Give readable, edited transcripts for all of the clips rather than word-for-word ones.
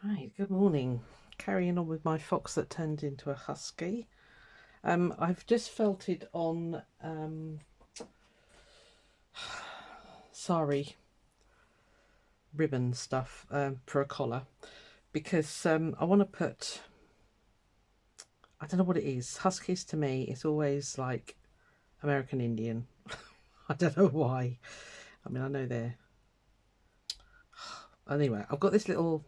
Right, good morning. Carrying on with my fox that turned into a husky. I've just felted on sari ribbon stuff for a collar because I want to put, I don't know what it is. Huskies to me, it's always like American Indian. I don't know why. I mean, I know they're. Anyway, I've got this little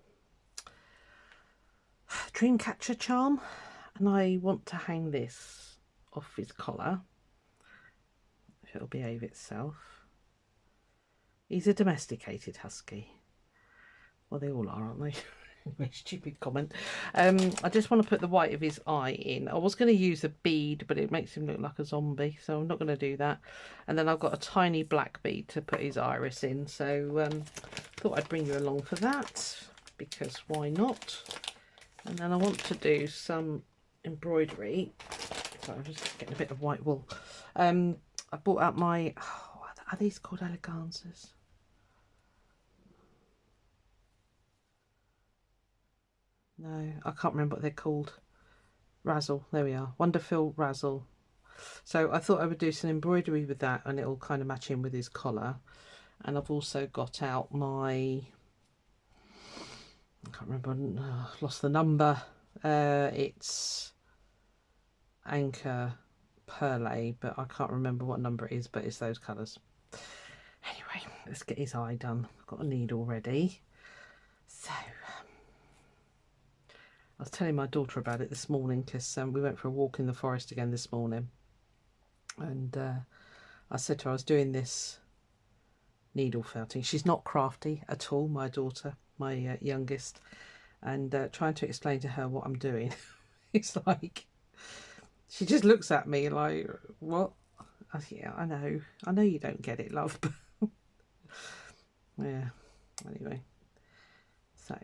dream catcher charm and I want to hang this off his collar if it'll behave itself. He's a domesticated husky. Well, they all are, aren't they? Very stupid comment. I just want to put the white of his eye in. I was going to use a bead, but it makes him look like a zombie, so I'm not going to do that. And then I've got a tiny black bead to put his iris in, so thought I'd bring you along for that, because why not? And then I want to do some embroidery. So I'm just getting a bit of white wool. I bought out my, are these called eleganzas? No, I can't remember what they're called. Razzle, there we are. Wonderful Razzle. So I thought I would do some embroidery with that and it'll kind of match in with his collar. And I've also got out my, I can't remember, lost the number. It's Anchor Perle, but I can't remember what number it is, but it's those colours. Anyway, let's get his eye done. I've got a needle ready. So I was telling my daughter about it this morning because we went for a walk in the forest again this morning. And I said to her I was doing this needle felting. She's not crafty at all, my daughter, my youngest. And trying to explain to her what I'm doing. It's like, she just looks at me like, what? Yeah, I know you don't get it, love. But yeah, anyway. So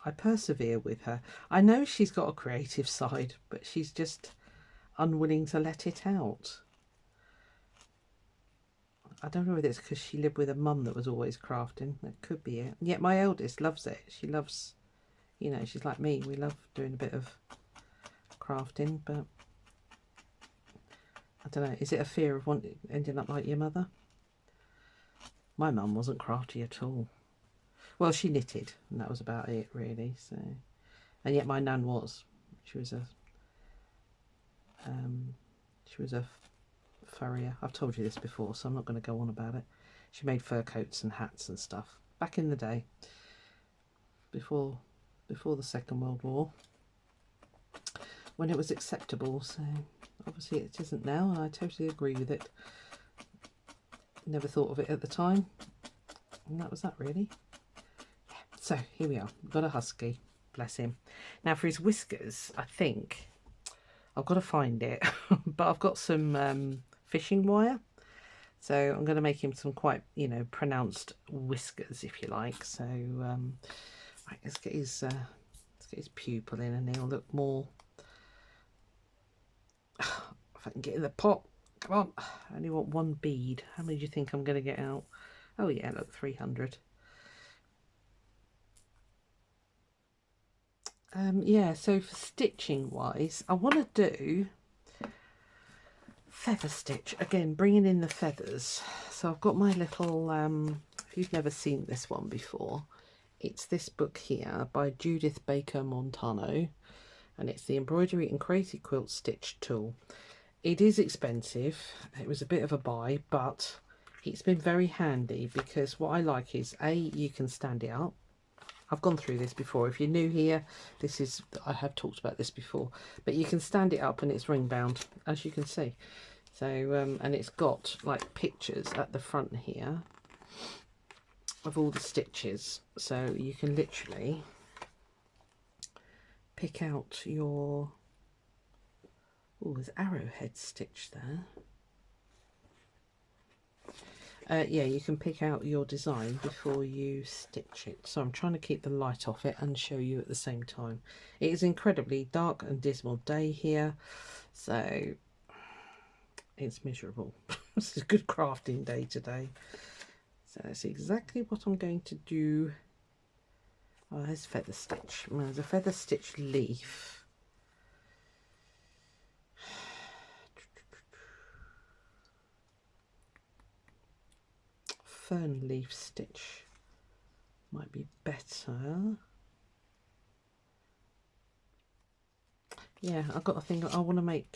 I persevere with her. I know she's got a creative side, but she's just unwilling to let it out. I don't know whether it's because she lived with a mum that was always crafting. That could be it. And yet my eldest loves it. She loves, you know, she's like me. We love doing a bit of crafting, but I don't know. Is it a fear of ending up like your mother? My mum wasn't crafty at all. Well, she knitted, and that was about it, really. So, and yet my nan was. She was a furrier. I've told you this before, so I'm not going to go on about it. She made fur coats and hats and stuff back in the day, before the Second World War, when it was acceptable. So obviously it isn't now, and I totally agree with it. Never thought of it at the time, and that was that, really. Yeah. So here we are. We've got a husky, bless him. Now for his whiskers, I think I've got to find it, but I've got some fishing wire, so I'm going to make him some quite, you know, pronounced whiskers, if you like. So right, let's get his pupil in, and he'll look more. If I can get in the pot, come on. I only want one bead. How many do you think I'm going to get out? Oh yeah, look, 300. Yeah, so for stitching wise, I want to do feather stitch again, bringing in the feathers. So I've got my little if you've never seen this one before, it's this book here by Judith Baker Montano, and it's the Embroidery and Crazy Quilt Stitch Tool. It is expensive. It was a bit of a buy, but it's been very handy because what I like is, A, you can stand it up. I've gone through this before. If you're new here, I have talked about this before, but you can stand it up and it's ring bound, as you can see. So and it's got like pictures at the front here of all the stitches, so you can literally pick out your, oh, there's arrowhead stitch there. Yeah, you can pick out your design before you stitch it. So I'm trying to keep the light off it and show you at the same time. It is incredibly dark and dismal day here, so it's miserable. It's a good crafting day today. So that's exactly what I'm going to do Oh, there's feather stitch. Well, there's a feather stitch leaf. Fern leaf stitch might be better. Yeah, I've got a thing. I want to make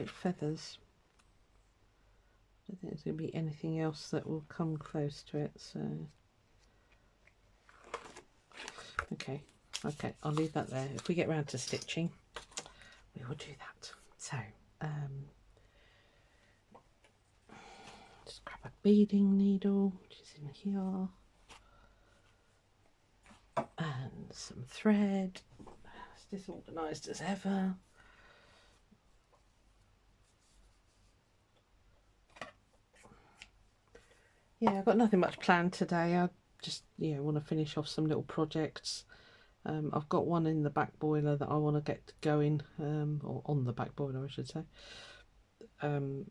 feathers. I don't think there's going to be anything else that will come close to it. So, okay, I'll leave that there. If we get round to stitching, we will do that. So, just grab a beading needle, which is in here, and some thread. It's disorganised as ever. Yeah, I've got nothing much planned today. I just, want to finish off some little projects. I've got one in the back boiler that I want to get going, or on the back boiler, I should say.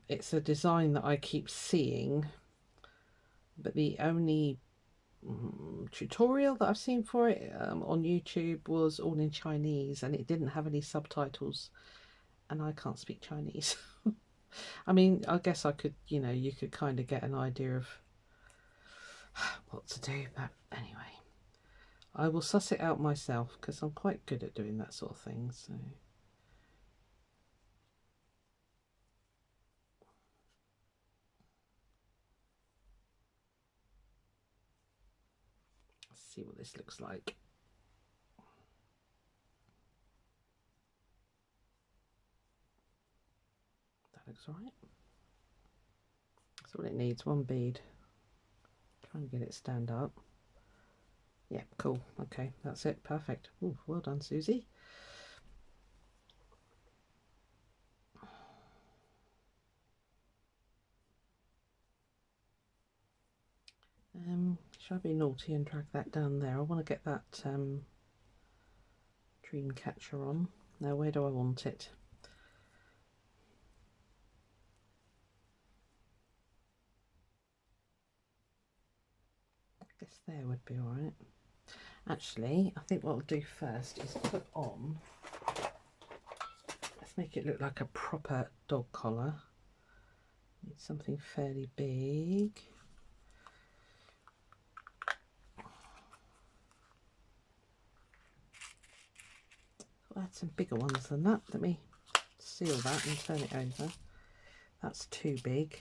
It's a design that I keep seeing, but the only tutorial that I've seen for it on YouTube was all in Chinese, and it didn't have any subtitles, and I can't speak Chinese. I mean, I guess I could, you could kind of get an idea of what to do, but anyway, I will suss it out myself because I'm quite good at doing that sort of thing. So let's see what this looks like. That looks right. That's all it needs, one bead. Try and get it stand up. Yeah, cool. Okay, that's it. Perfect. Ooh, well done, Susie. Shall I be naughty and drag that down there? I want to get that dream catcher on. Now, where do I want it? I guess there would be all right. Actually, I think what I'll do first is put on, let's make it look like a proper dog collar. Need something fairly big. I'll add some bigger ones than that. Let me seal that and turn it over. That's too big.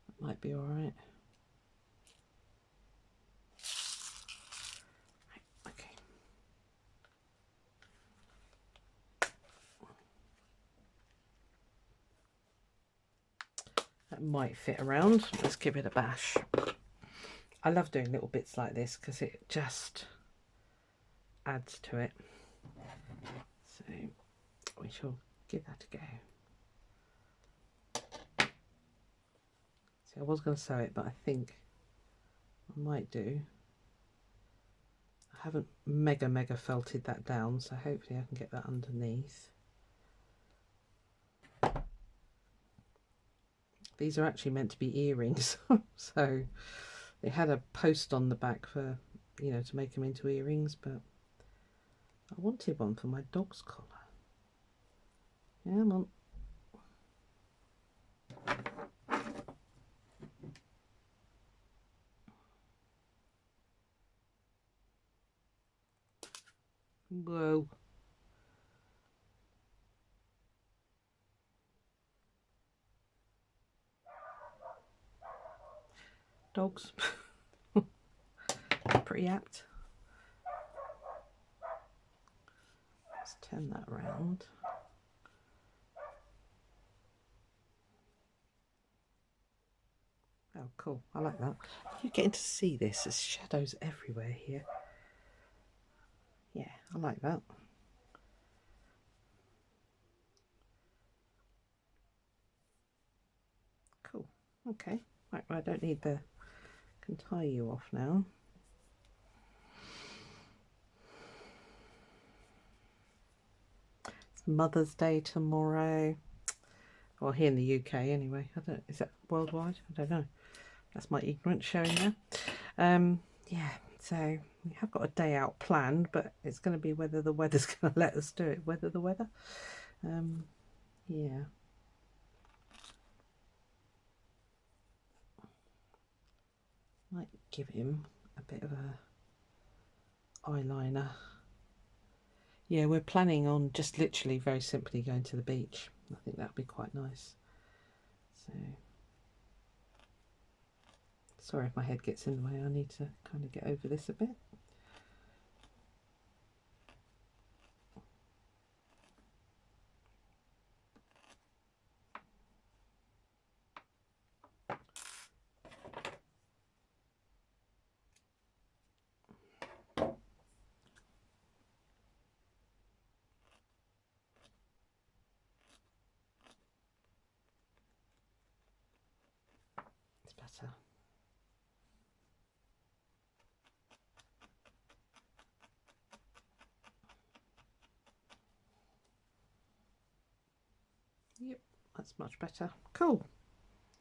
That might be all right. Okay. That might fit around. Let's give it a bash. I love doing little bits like this because it just adds to it. So we shall give that a go. See, I was going to sew it, but I think I might do. I haven't mega felted that down, so hopefully I can get that underneath. These are actually meant to be earrings, so they had a post on the back for, to make them into earrings, but I wanted one for my dog's collar. Come on. Whoa. Dogs. Pretty apt. Let's turn that around. Oh, cool. I like that. You're getting to see this. There's shadows everywhere here. Yeah, I like that. Cool. Okay. Right, well, I don't need the... I can tie you off now. It's Mother's Day tomorrow. Well, here in the UK anyway. Is that worldwide? I don't know. That's my ignorance showing there. Yeah, so we have got a day out planned, but it's going to be whether the weather's going to let us do it. Whether the weather. Yeah. Might give him a bit of a eyeliner. Yeah, we're planning on just literally very simply going to the beach. I think that'd be quite nice. So sorry if my head gets in the way. I need to kind of get over this a bit. It's better. Yep, that's much better. Cool.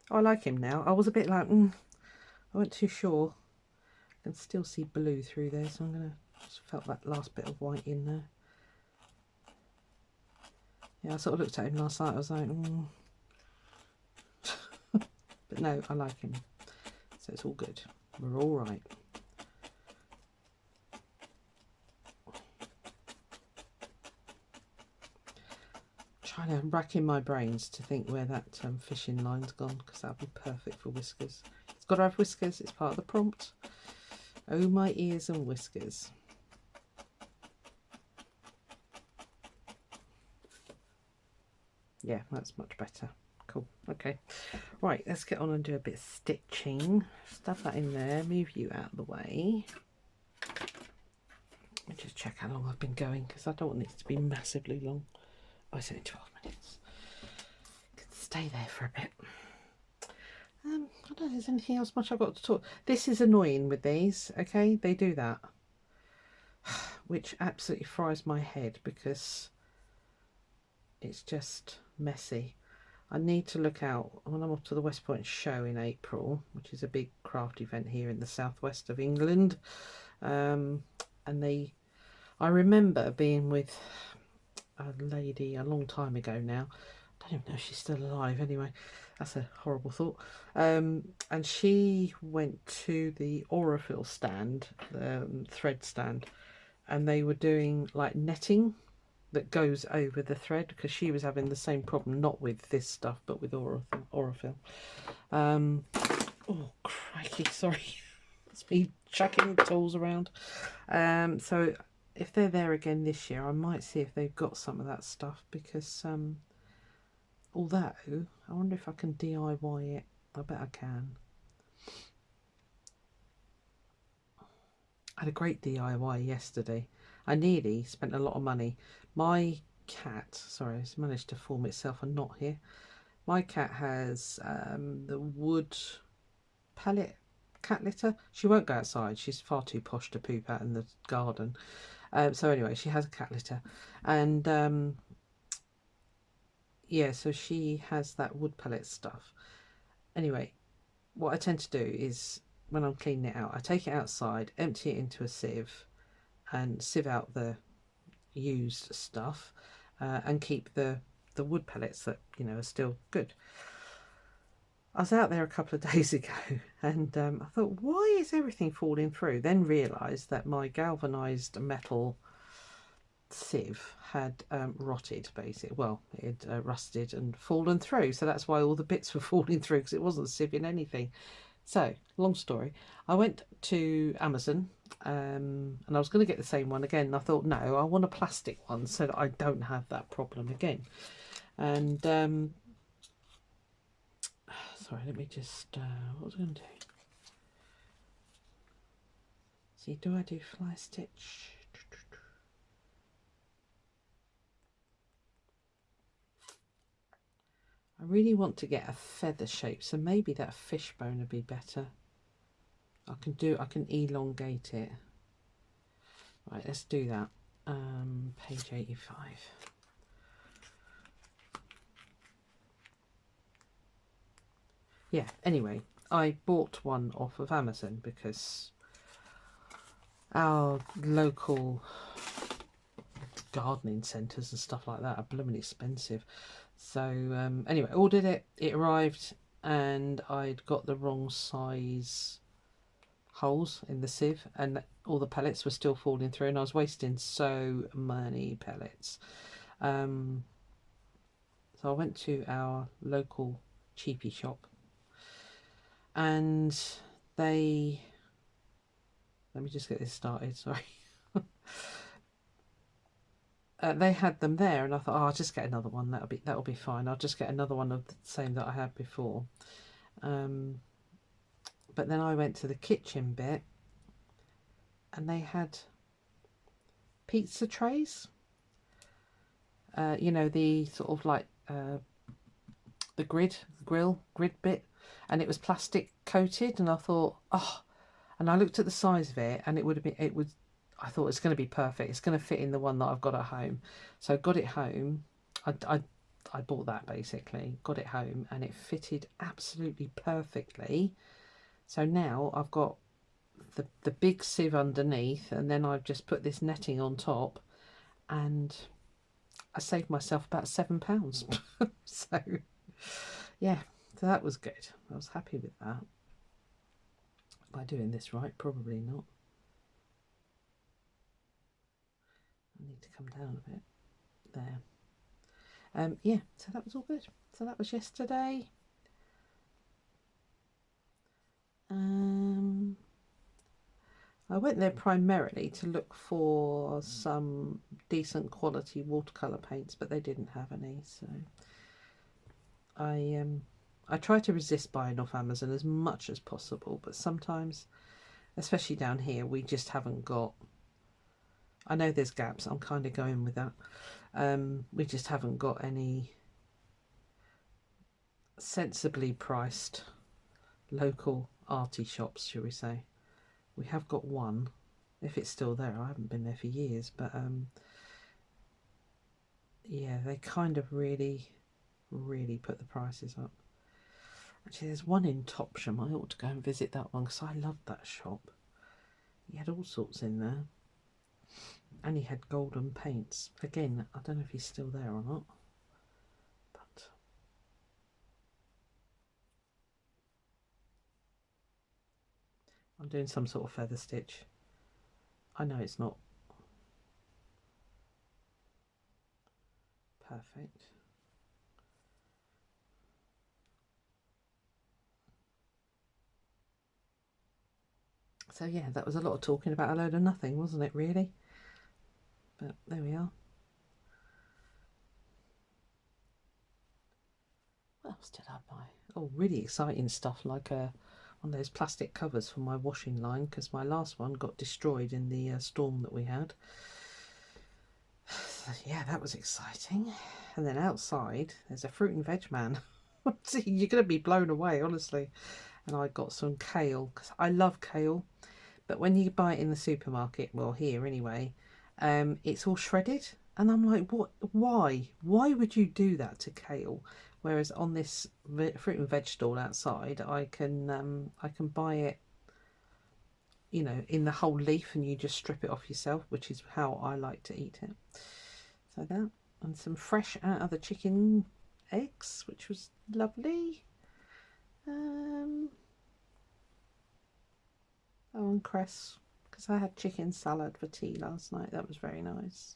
I like him now. I was a bit like, I wasn't too sure. I can still see blue through there, so I'm going to just felt that last bit of white in there. Yeah, I sort of looked at him last night. I was like, but no, I like him. So it's all good. We're all right. Trying to rack in my brains to think where that fishing line's gone, because that'll be perfect for whiskers. It's got to have whiskers. It's part of the prompt. Oh, my ears and whiskers. Yeah, that's much better. Cool. Okay. Right, let's get on and do a bit of stitching. Stuff that in there. Move you out of the way. Let me just check how long I've been going, because I don't want this to be massively long. Oh, it's only 12 minutes. Could stay there for a bit. I don't know, there's anything else much I've got to talk. This is annoying with these, okay? They do that. Which absolutely fries my head, because it's just messy. I need to look out when I'm off to the West Point show in April, which is a big craft event here in the southwest of England. And I remember being with a lady a long time ago now. I don't even know if she's still alive anyway. That's a horrible thought. And she went to the Aurifil stand, the thread stand, and they were doing like netting that goes over the thread, because she was having the same problem, not with this stuff but with Aurifil. Oh crikey, sorry. It's me chucking tools around. So if they're there again this year, I might see if they've got some of that stuff, because although I wonder if I can DIY it. I bet I can. I had a great DIY yesterday. I nearly spent a lot of money. My cat, sorry, it's managed to form itself a knot here. My cat has the wood pellet cat litter. She won't go outside. She's far too posh to poop out in the garden. So anyway, she has a cat litter, and yeah, so she has that wood pellet stuff. Anyway, what I tend to do is when I'm cleaning it out, I take it outside, empty it into a sieve, and sieve out the used stuff, and keep the wood pellets that, you know, are still good. I was out there a couple of days ago, and I thought, why is everything falling through? Then realised that my galvanised metal sieve had rotted, basically. Well, it had rusted and fallen through, so that's why all the bits were falling through, because it wasn't sieving anything. So, long story, I went to Amazon, and I was going to get the same one again, and I thought, no, I want a plastic one so that I don't have that problem again. And sorry, let me just what was I going to do? See, do I do fly stitch? I really want to get a feather shape, so maybe that fishbone would be better. I can elongate it. Right, let's do that. Page 85. Yeah, anyway, I bought one off of Amazon because our local gardening centres and stuff like that are blooming expensive. So anyway, ordered it, it arrived, and I'd got the wrong size holes in the sieve, and all the pellets were still falling through, and I was wasting so many pellets. So I went to our local cheapy shop, and they, let me just get this started, sorry. They had them there, and I thought, oh, I'll just get another one. That'll be fine. I'll just get another one of the same that I had before. But then I went to the kitchen bit, and they had pizza trays. You know, the sort of like the grill grid bit, and it was plastic coated, and I thought, oh, and I looked at the size of it, and I thought it's going to be perfect. It's going to fit in the one that I've got at home. So I got it home. I bought that basically, got it home, and it fitted absolutely perfectly. So now I've got the big sieve underneath, and then I've just put this netting on top, and I saved myself about £7. So yeah, so that was good. I was happy with that. Am I doing this right? Probably not. I need to come down a bit there. Yeah, so that was all good. So that was yesterday. I went there primarily to look for some decent quality watercolour paints, but they didn't have any, so I try to resist buying off Amazon as much as possible, but sometimes, especially down here, we just haven't got, I know there's gaps, I'm kind of going with that, we just haven't got any sensibly priced local arty shops, shall we say. We have got one, if it's still there. I haven't been there for years, but yeah, they kind of really put the prices up. Actually, there's one in Topsham. I ought to go and visit that one because I loved that shop. He had all sorts in there, and he had golden paints. Again, I don't know if he's still there or not, but I'm doing some sort of feather stitch. I know it's not perfect. So yeah, that was a lot of talking about a load of nothing, wasn't it, really? But there we are. What else did I buy? Oh, really exciting stuff, like one of those plastic covers for my washing line, because my last one got destroyed in the storm that we had. So, yeah, that was exciting. And then outside, there's a fruit and veg man. You're going to be blown away, honestly. And I got some kale, because I love kale. But when you buy it in the supermarket, well, here anyway, it's all shredded. And I'm like, what? Why? Why would you do that to kale? Whereas on this fruit and veg stall outside, I can buy it, you know, in the whole leaf, and you just strip it off yourself, which is how I like to eat it. So that, and some fresh out of the chicken eggs, which was lovely. Oh, and cress, because I had chicken salad for tea last night. That was very nice.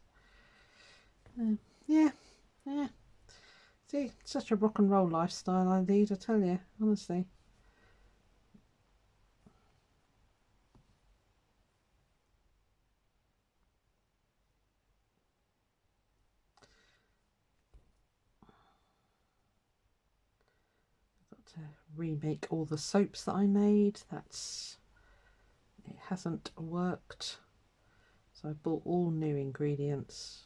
Yeah. See, such a rock and roll lifestyle I lead, I tell you, honestly. I've got to remake all the soaps that I made. It hasn't worked. So I bought all new ingredients.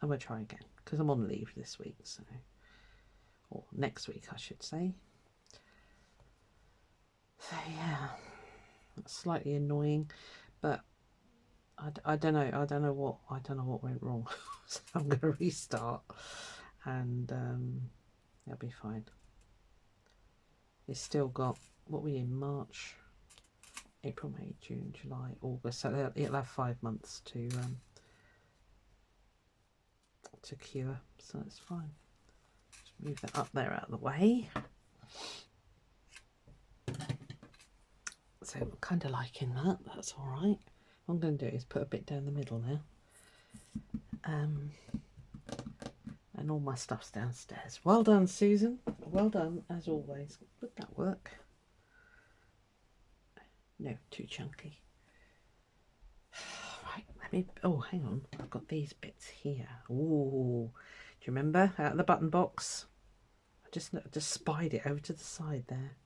I'm going to try again because I'm on leave this week, so, or next week I should say. So yeah, that's slightly annoying, but I don't know what went wrong. So I'm going to restart, and it'll be fine. It's still got what we in March, April, May, June, July, August. So it'll have 5 months to cure, so it's fine. Just move that up there out of the way. So I'm kind of liking that. That's all right. What I'm going to do is put a bit down the middle now. And all my stuff's downstairs. Well done, Susan. Well done, as always. Would that work? No, too chunky. Right, let me... Oh, hang on. I've got these bits here. Ooh. Do you remember? Out of the button box. I just spied it over to the side there.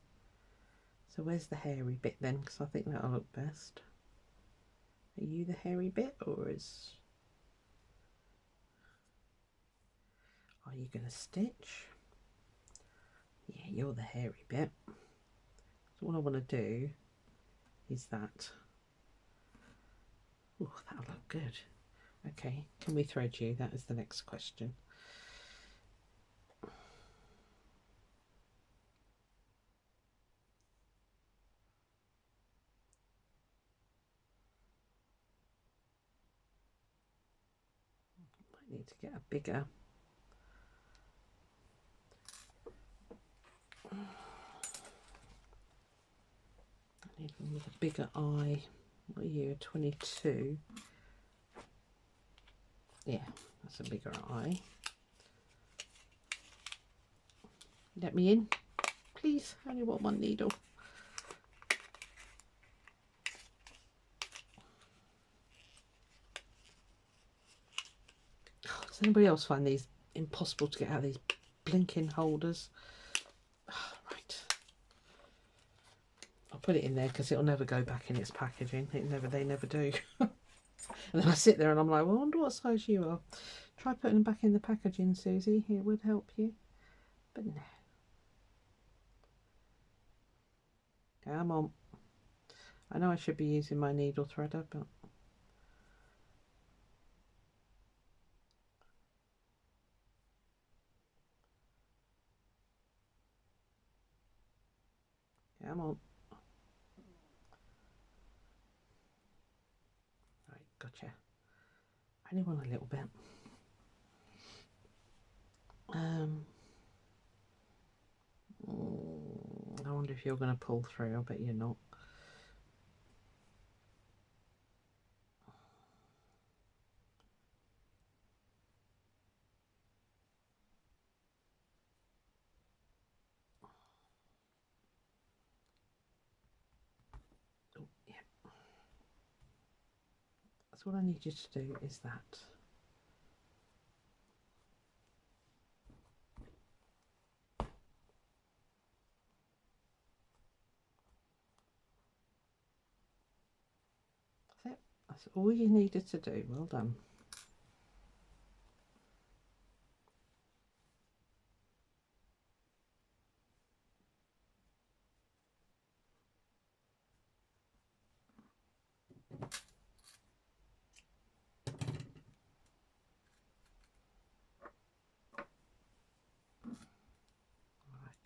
So where's the hairy bit then? Because I think that'll look best. Are you the hairy bit, or is... Are you going to stitch? Yeah, you're the hairy bit. So what I want to do is that. Oh, that'll look good. Okay, can we thread you? That is the next question. Might need to get a bigger. I need one with a bigger eye. What are you, 22? Yeah, that's a bigger eye. Let me in, please. I only want one needle. Does anybody else find these impossible to get out of these blinking holders? Right. I'll put it in there because it'll never go back in its packaging. They never do. And then I sit there and I'm like, well, I wonder what size you are. Try putting them back in the packaging, Susie. It would help you. But no. Come on. I know I should be using my needle threader, but... Come on. Right, gotcha. I only want a little bit. I wonder if you're going to pull through. I bet you're not. Oh, yeah. So what I need you to do is that. That's it. That's all you needed to do. Well done.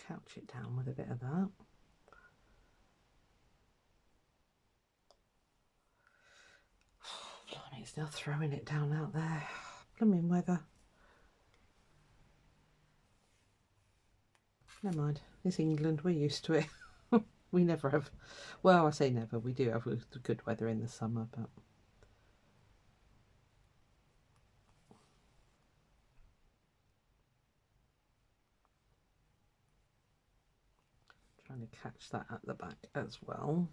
Couch it down with a bit of that. Blimey, it's now throwing it down out there. Blooming weather. Never mind. It's England. We're used to it. We never have. Well, I say never. We do have good weather in the summer, but. Trying to catch that at the back as well.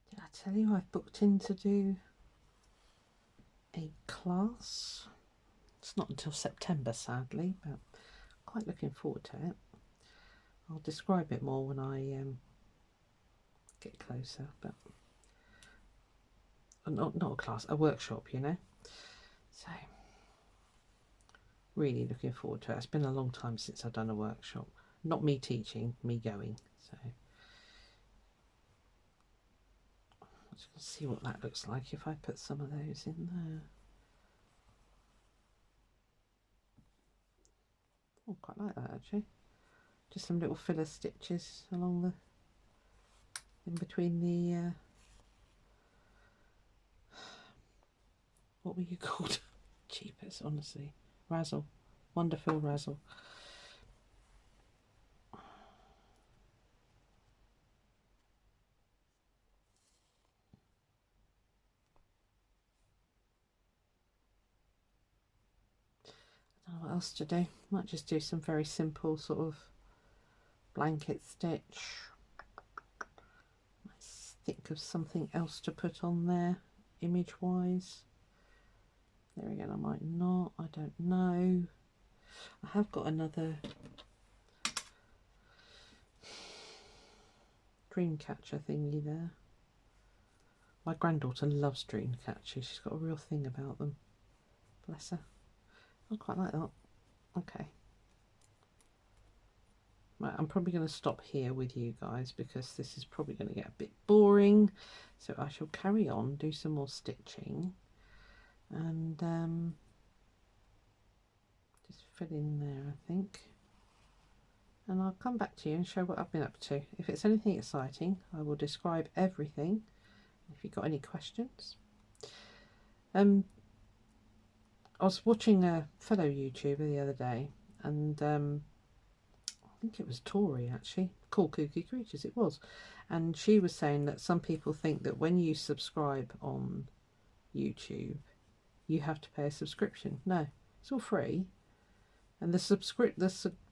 Did I tell you I've booked in to do class. It's not until September, sadly, but quite looking forward to it. I'll describe it more when I get closer, but not a class, a workshop, you know. So really looking forward to it. It's been a long time since I've done a workshop. Not me teaching, me going. So let's see what that looks like if I put some of those in there. Oh, quite like that actually. Just some little filler stitches along the, in between the, what were you called? Cheapers, honestly. Razzle. Wonderful razzle. I don't know what else to do. Might just do some very simple sort of blanket stitch. Let's think of something else to put on there, image wise. There again, I might not, I don't know. I have got another dream catcher thingy there. My granddaughter loves dream catchers. She's got a real thing about them. Bless her. I quite like that. Okay. Right, I'm probably going to stop here with you guys because this is probably going to get a bit boring. So I shall carry on, do some more stitching, and just fill in there, I think. And I'll come back to you and show what I've been up to. If it's anything exciting, I will describe everything. If you've got any questions. I was watching a fellow YouTuber the other day, and I think it was Tori actually, Cool Kooky Creatures it was, and she was saying that some people think that when you subscribe on YouTube you have to pay a subscription. No, it's all free. And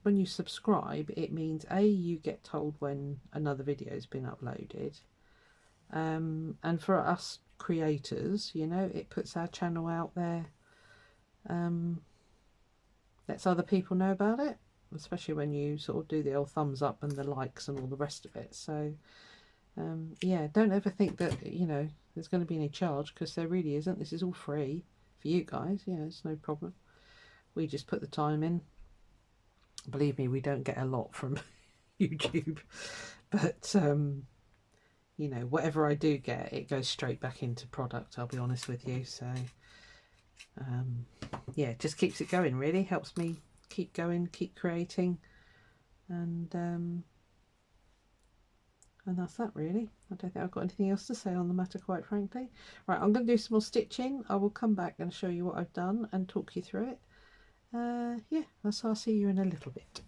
when you subscribe, it means A, you get told when another video has been uploaded, and for us creators, you know, it puts our channel out there, lets other people know about it, especially when you sort of do the old thumbs up and the likes and all the rest of it. So yeah, don't ever think that, you know, there's going to be any charge, because there really isn't. This is all free for you guys. Yeah, it's no problem. We just put the time in. Believe me, we don't get a lot from YouTube, but you know, whatever I do get, it goes straight back into product, I'll be honest with you. So yeah, it just keeps it going, really helps me keep going, keep creating, and that's that really. I don't think I've got anything else to say on the matter, quite frankly. Right, I'm going to do some more stitching. I will come back and show you what I've done and talk you through it. Yeah, so I'll see you in a little bit.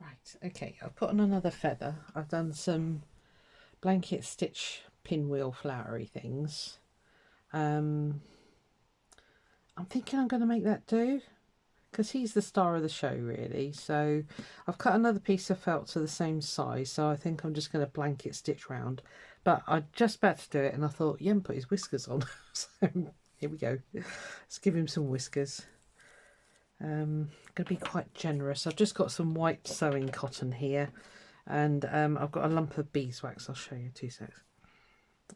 Right, okay, I've put on another feather. I've done some blanket stitch pinwheel flowery things. I'm thinking I'm going to make that do, because he's the star of the show really. So I've cut another piece of felt to the same size, so I think I'm just going to blanket stitch round. But I'm just about to do it and I thought, he hasn't put his whiskers on. So here we go. Let's give him some whiskers. Going to be quite generous. I've just got some white sewing cotton here, and I've got a lump of beeswax. I'll show you, 2 seconds.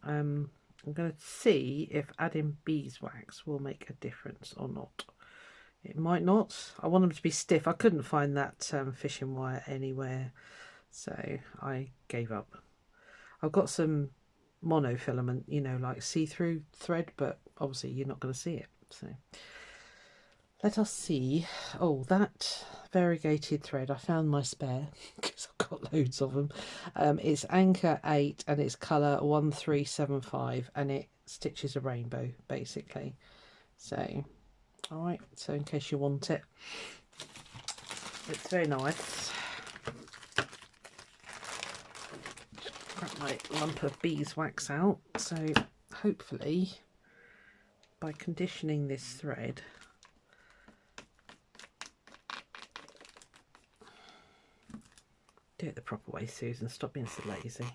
I'm going to see if adding beeswax will make a difference or not. It might not. I want them to be stiff. I couldn't find that fishing wire anywhere, so I gave up. I've got some monofilament, you know, like see-through thread, but obviously you're not going to see it. So let us see. Oh, that variegated thread, I found my spare because I've got loads of them. It's Anchor 8 and it's colour 1375, and it stitches a rainbow basically. So alright, so in case you want it, it's very nice. Grab my lump of beeswax out. So hopefully by conditioning this thread, do it the proper way, Susan, stop being so lazy.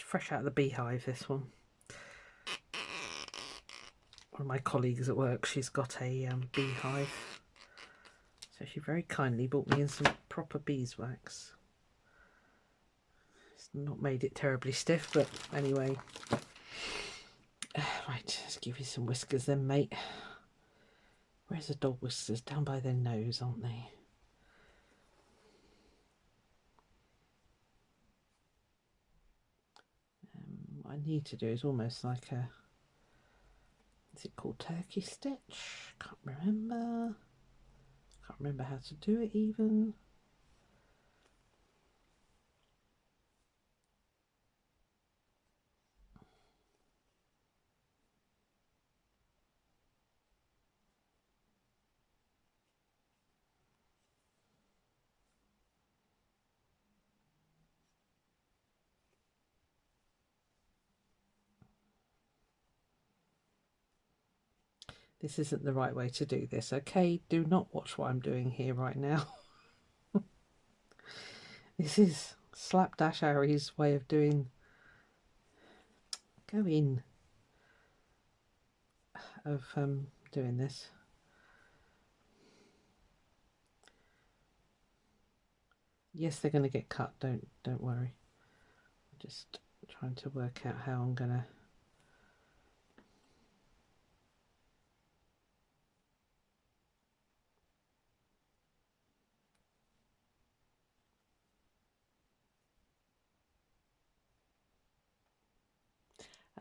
fresh out of the beehive, this one. One of my colleagues at work, she's got a beehive. So she very kindly bought me in some proper beeswax. It's not made it terribly stiff, but anyway. Right, let's give you some whiskers then, mate. Where's the dog whiskers? Down by their nose, aren't they? What I need to do is almost like a... Is it called turkey stitch? Can't remember. Can't remember how to do it even. This isn't the right way to do this, okay? Do not watch what I'm doing here right now. This is Slapdash Ari's way of doing... Go in. Of doing this. Yes, they're going to get cut, don't worry. I'm just trying to work out how I'm going to...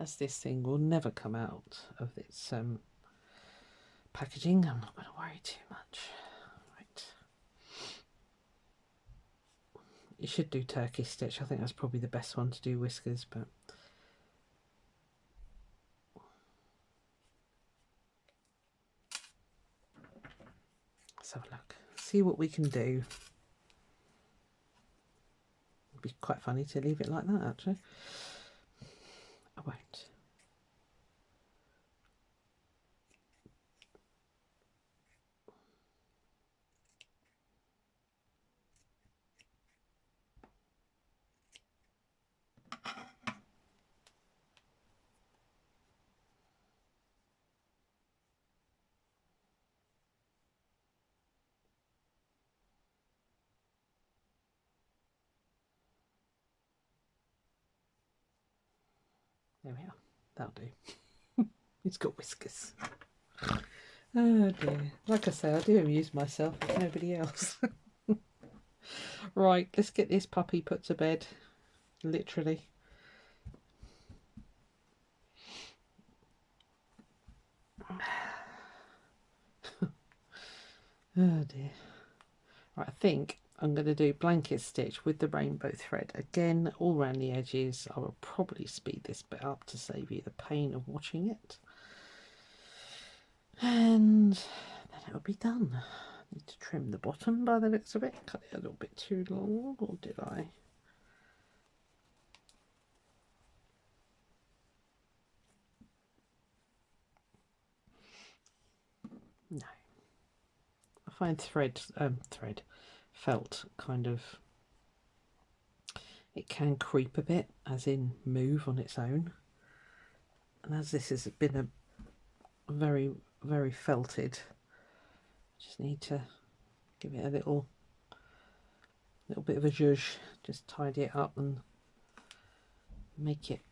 As this thing will never come out of its packaging, I'm not going to worry too much. Right. You should do turkey stitch. I think that's probably the best one to do whiskers, but... Let's have a look. See what we can do. It'd be quite funny to leave it like that, actually. I won't. There we are. That'll do. He's got whiskers. Oh dear. Like I say, I do amuse myself with nobody else. Right, let's get this puppy put to bed. Literally. Oh dear. Right, I think I'm going to do blanket stitch with the rainbow thread. Again, all around the edges. I will probably speed this bit up to save you the pain of watching it. And then it'll be done. I need to trim the bottom by the looks of it. Cut it a little bit too long, or did I? No. I find felt kind of, it can creep a bit, as in move on its own. And as this has been a very, very felted, just need to give it a little bit of a zhuzh, just tidy it up and make it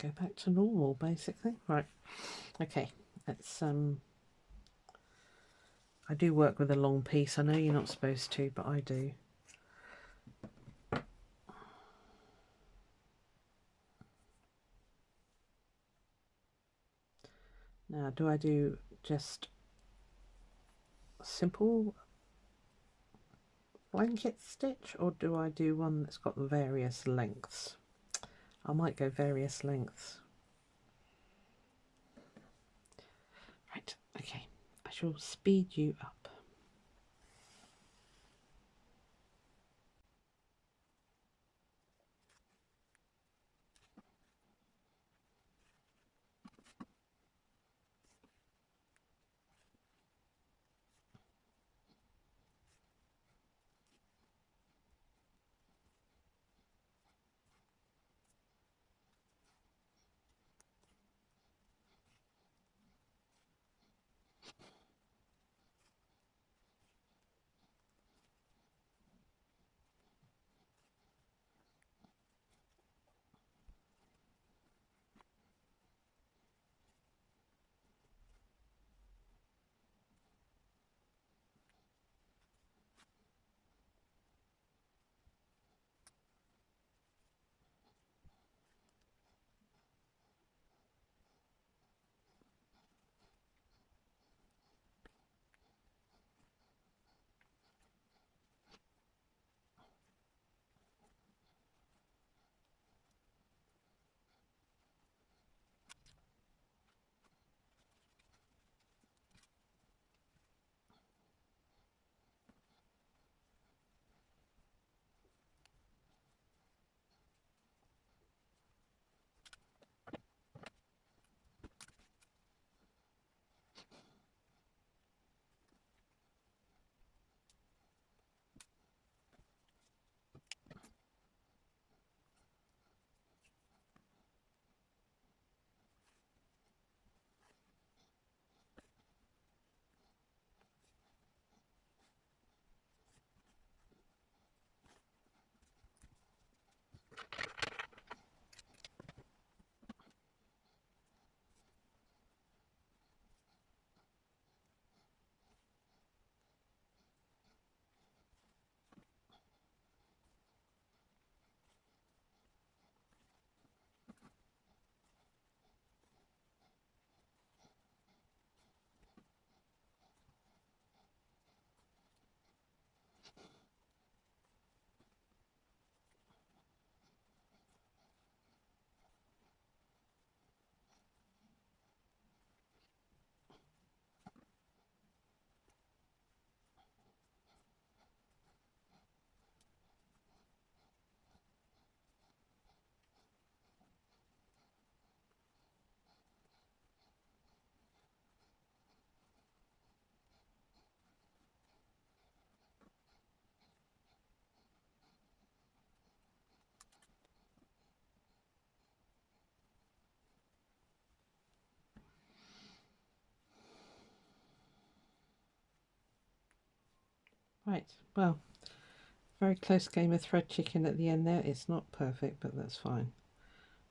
go back to normal, basically. Right, okay, let's I do work with a long piece. I know you're not supposed to, but I do. Now, do I do just a simple blanket stitch, or do I do one that's got various lengths? I might go various lengths. Right, okay, I shall speed you up. Right, well, very close game of thread chicken at the end there. It's not perfect, but that's fine.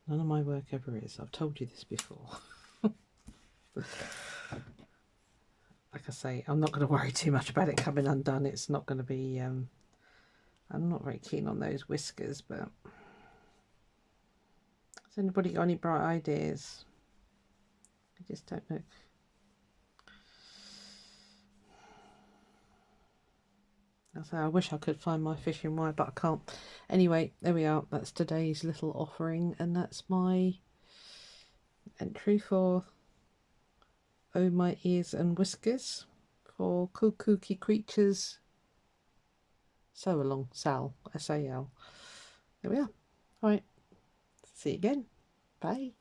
None of my work ever is. I've told you this before. Like I say, I'm not going to worry too much about it coming undone. It's not going to be... I'm not very keen on those whiskers, but... Has anybody got any bright ideas? I just don't know. I wish I could find my fishing wire, but I can't. Anyway, there we are. That's today's little offering, and that's my entry for Oh My Ears and Whiskers for Kooky Creatures. So along, Sal, S-A-L. There we are. All right. See you again. Bye.